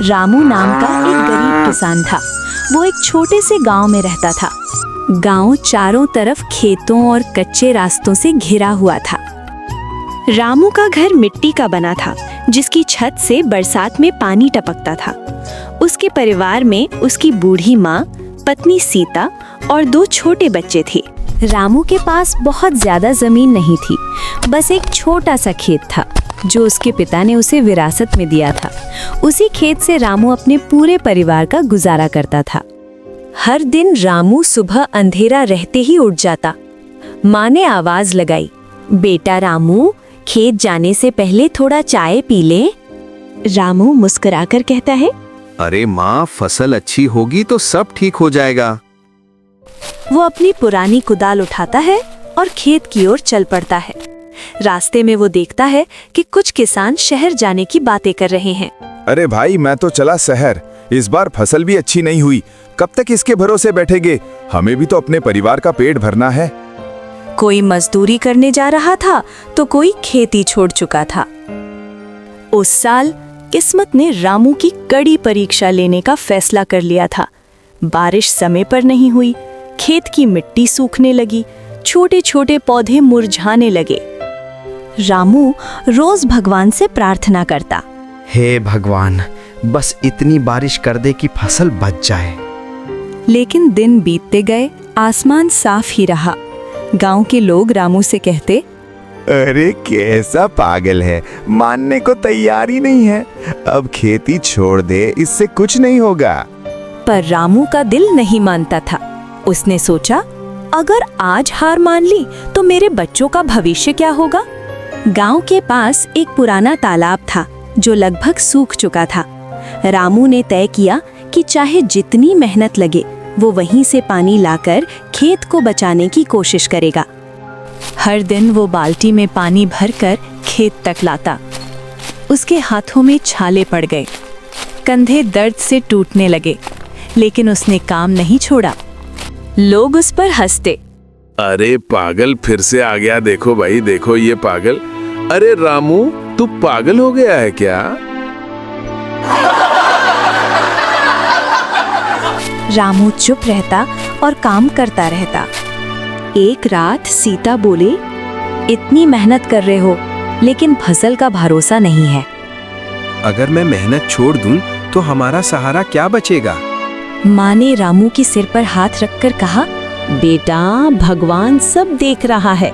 रामू नाम का एक गरीब किसान था। वो एक छोटे से गांव में रहता था। गांव चारों तरफ खेतों और कच्चे रास्तों से घिरा हुआ था। रामू का घर मिट्टी का बना था, जिसकी छत से बरसात में पानी टपकता था। उसके परिवार में उसकी बूढ़ी माँ, पत्नी सीता और 2 छोटे बच्चे थे। रामू के पास बहुत ज्यादा जमीन नहीं थी, बस एक छोटा सा खेत था जो उसके पिता ने उसे विरासत में दिया था। उसी खेत से रामू अपने पूरे परिवार का गुजारा करता था। हर दिन रामू सुबह अंधेरा रहते ही उठ जाता। माँ ने आवाज लगाई, बेटा रामू, खेत जाने से पहले थोड़ा चाय पी ले। रामू मुस्कुराकर कहता है, अरे माँ, फसल अच्छी होगी तो सब ठीक हो जाएगा। वो अपनी पुरानी कुदाल उठाता है और खेत की ओर चल पड़ता है। रास्ते में वो देखता है कि कुछ किसान शहर जाने की बातें कर रहे हैं। अरे भाई, मैं तो चला शहर। इस बार फसल भी अच्छी नहीं हुई, कब तक इसके भरोसे बैठेंगे? हमें भी तो अपने परिवार का पेट भरना है। कोई मजदूरी करने जा रहा था तो कोई खेती छोड़ चुका था। उस साल किस्मत ने रामू की कड़ी परीक्षा लेने का फैसला कर लिया था। बारिश समय पर नहीं हुई, खेत की मिट्टी सूखने लगी, छोटे छोटे पौधे मुरझाने लगे। रामू रोज भगवान से प्रार्थना करता, हे भगवान, बस इतनी बारिश कर दे कि फसल बच जाए। लेकिन दिन बीतते गए, आसमान साफ ही रहा। गांव के लोग रामू से कहते, अरे कैसा पागल है, मानने को तैयार ही नहीं है। अब खेती छोड़ दे, इससे कुछ नहीं होगा। पर रामू का दिल नहीं मानता था। उसने सोचा, अगर आज हार मान ली तो मेरे बच्चों का भविष्य क्या होगा? गांव के पास एक पुराना तालाब था जो लगभग सूख चुका था। रामू ने तय किया कि चाहे जितनी मेहनत लगे, वो वहीं से पानी लाकर खेत को बचाने की कोशिश करेगा। हर दिन वो बाल्टी में पानी भरकर खेत तक लाता। उसके हाथों में छाले पड़ गए, कंधे दर्द से टूटने लगे, लेकिन उसने काम नहीं छोड़ा। लोग उस पर हंसते, अरे पागल फिर से आ गया, देखो भाई देखो ये पागल। अरे रामू, तू पागल हो गया है क्या? रामू चुप रहता और काम करता रहता। एक रात सीता बोली, इतनी मेहनत कर रहे हो लेकिन फसल का भरोसा नहीं है। अगर मैं मेहनत छोड़ दूं तो हमारा सहारा क्या बचेगा? माँ ने रामू के सिर पर हाथ रखकर कहा, बेटा, भगवान सब देख रहा है,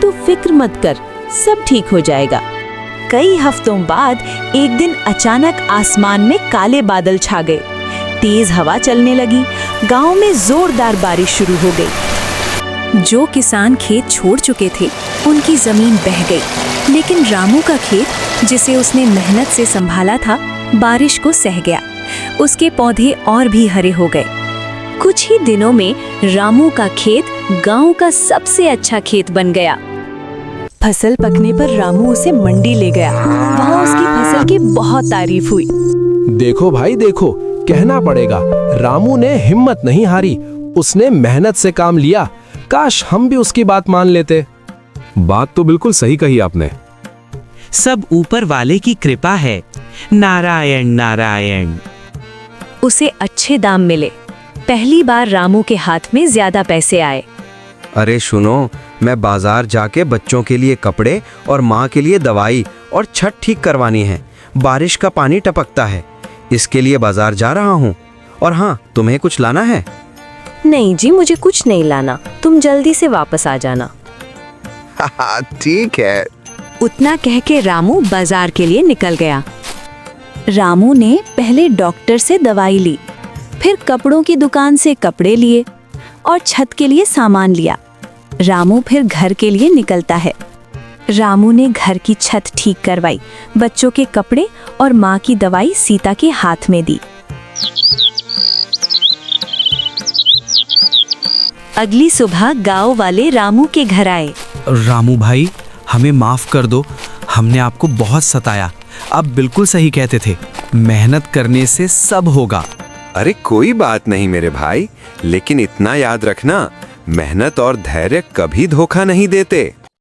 तू फिक्र मत कर, सब ठीक हो जाएगा। कई हफ्तों बाद एक दिन अचानक आसमान में काले बादल छा गए। तेज हवा चलने लगी। गांव में जोरदार बारिश शुरू हो गई। जो किसान खेत छोड़ चुके थे, उनकी जमीन बह गई, लेकिन रामू का खेत, जिसे उसने मेहनत से संभाला था, बारिश को सह गया। उसके पौधे और भी हरे हो गए। कुछ ही दिनों में रामू का खेत गांव का सबसे अच्छा खेत बन गया। फसल पकने पर रामू उसे मंडी ले गया। वहां उसकी फसल की बहुत तारीफ हुई। देखो भाई देखो, कहना पड़ेगा, रामू ने हिम्मत नहीं हारी, उसने मेहनत से काम लिया। काश हम भी उसकी बात मान लेते। बात तो बिल्कुल सही कही आपने। सब ऊपर वाले की कृपा है। नारायण नारायण। उसे अच्छे दाम मिले। पहली बार रामू के हाथ में ज्यादा पैसे आए। अरे सुनो, मैं बाजार जाके बच्चों के लिए कपड़े और माँ के लिए दवाई और छत ठीक करवानी है। बारिश का पानी टपकता है, इसके लिए बाजार जा रहा हूँ। और हाँ, तुम्हें कुछ लाना है? नहीं जी, मुझे कुछ नहीं लाना, तुम जल्दी से वापस आ जाना। ठीक है। उतना कह के रामू बाजार के लिए निकल गया। रामू ने पहले डॉक्टर से दवाई ली, फिर कपड़ों की दुकान से कपड़े लिए और छत के लिए सामान लिया। रामू फिर घर के लिए निकलता है। रामू ने घर की छत ठीक करवाई, बच्चों के कपड़े और माँ की दवाई सीता के हाथ में दी। अगली सुबह गांव वाले रामू के घर आए। रामू भाई, हमें माफ कर दो, हमने आपको बहुत सताया। आप बिल्कुल सही कहते थे, मेहनत करने से सब होगा। अरे कोई बात नहीं मेरे भाई, लेकिन इतना याद रखना, मेहनत और धैर्य कभी धोखा नहीं देते।